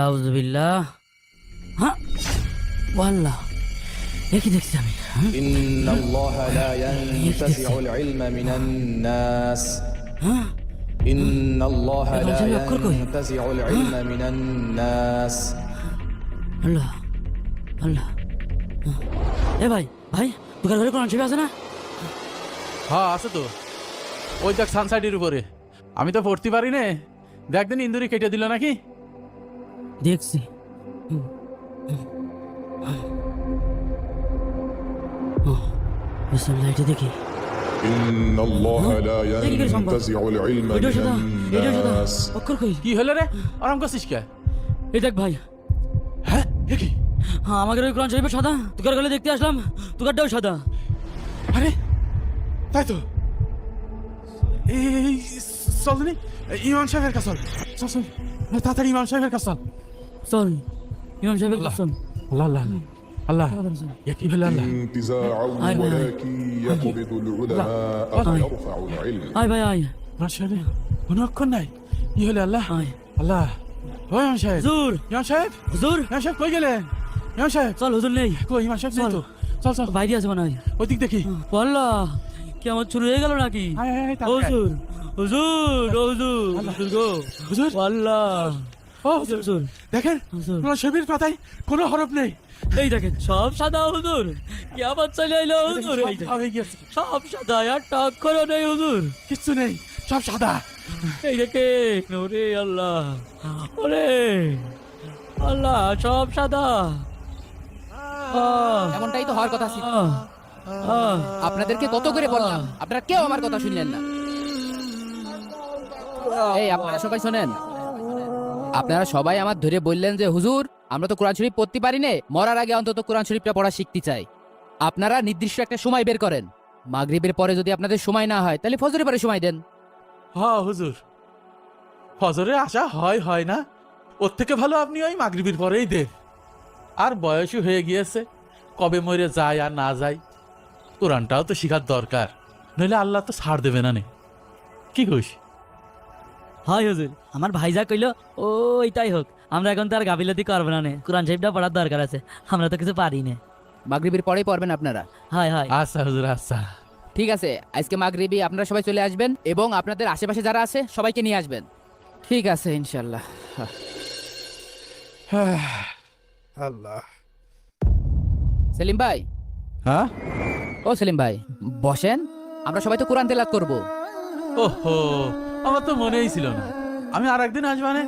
আউযুবিল্লাহ। হ্যাঁ ওয়াল্লাহ, কি দেখছি আমি? ইন্নাল্লাহা লা ইয়ানতাজিউল ইলমা মিনান নাস। হ্যাঁ ইন্নাল্লাহা লা জানি অক্ষর কই? ইয়ানতাজিউল ইলমা মিনান নাস। আল্লাহ আল্লাহ। এ ভাই ভাই, তোর ঘরে কোরআন শরীফ আছে না? হ্যাঁ আছে তো, ওই দেখ সানসাইডের উপরে। আমি তো পড়তে পারি না, দেখ দিন ইন্দুরি কেটে দিল নাকি। দেখছি। বিসমিল্লাহ, এটা দেখি। ইন্নাল্লাহা লা ইয়ানতাজিউল ইলমা এটা সাদা, এটা সাদা। মিনান নাস। অক্ষর কই? কি হলো রে, আরাম করছিস কে? এই দেখ ভাই, হ্যাঁ এ কি? হ্যাঁ আমাদের ওই কোরআন শরীফের সাদা, তোকার গলে দেখতে আসলাম, তোকারটাও সাদা। আরে তাই তো, এই চল নি ইমাম সাহেবের কাছে চল, চল তাড়াতাড়ি ইমাম সাহেবের কাছে চল। চল ইমাম সাহেবের কাছে চল। আল্লাহ আল্লাহ আল্লাহ, এ কি হলো আল্লাহ? انتزاع আয় ভাই, আয়। ولكن يقبض العلماء আয়। يرفع العلم. আয় ভাই আয় ইমাম সাহেব কোনো অক্ষর নাই, কি হলো আল্লাহ? আয়। আল্লাহ ও ইমাম সাহেব, হুজুর ইমাম সাহেব, হুজুর, ইমাম সাহেব কই গেলেন? ইমাম সাহেব চল হুজুর নেই, কই? ইমাম সাহেব নেই তো, চল চল বাইরে আছে মনে হয়। ওই দিক দেখি। আল্লাহ, কি আমার শুরু হয়ে গেল নাকি? আয়, আয়, আয়, তাড়াতাড়ি আয়। হুজুর হুজুর ও হুজুর, হুজুর গো, হুজুর, আল্লাহ। ও হুজুর হুজুর, দেখেন হুজুর। কোন ছবির পাতায় কোনো হরফ নেই। এই দেখেন সব সাদা হুজুর, কি আবার চলে এলো হুজুর। এই দেখেন, সব হয়ে গেছে, সব সাদা, একটা অক্ষরও নেই হুজুর। কিচ্ছু নেই, সব সাদা। এই দেখেন, ওরে আল্লাহ, ওরে আল্লাহ, সব সাদা। এমনটাই তো হওয়ার কথা ছিল। আহ, আহ, আপনাদেরকে কত করে বললাম, আপনারা কেউ আমার কথা শুনলেন না। এই আপনারা সবাই শোনেন, আপনারা সবাই আমার ধরে বললেন যে হুজুর আমরা তো কোরআন শরীফ পড়তে পারি না, মরার আগে অন্তত কোরআন শরীফটা পড়া শিখতে চাই। আপনারা নির্দিষ্ট একটা সময় বের করেন, মাগরিবের পরে যদি আপনাদের সময় না হয় তাহলে ফজরের পরে সময় দেন। হ্যাঁ হুজুর, ফজরে আসা হয় হয় না, ওর থেকে ভালো আপনি ওই মাগরিবের পরেই দেন। আর বয়সও হয়ে গিয়েছে, কবে মরে যায় আর না যায়, কোরআনটাও তো শিখার দরকার, নইলে আল্লাহ তো ছাড় দেবে না নে। কি কইস? হয় হুজুর, আমার ভাইজা কইলো ওইটাই হোক, আমরা এখন তো আর গাফিলতি করবো না নে, কোরআন শরীফটা পড়ার দরকার আছে, আমরা তো কিছু পারি না। মাগরিবের পরেই পড়বেন আপনারা। হয় হয়, আচ্ছা হুজুর, আচ্ছা। ঠিক আছে, আজকে মাগরিবি আপনারা সবাই চলে আসবেন এবং আপনাদের আশেপাশে যারা আছে সবাইকে নিয়ে আসবেন। ঠিক আছে ইনশাল্লাহ। আল্লাহ। সেলিম ভাই, হ্যাঁ ও সেলিম ভাই বসেন, আমরা সবাই তো কোরআন তেলাওয়াত করব। ওহো, আমার তো মনেই ছিল না, আমি আর একদিন আসবানে।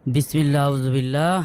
বিসমিল্লাহ আউযুবিল্লাহ।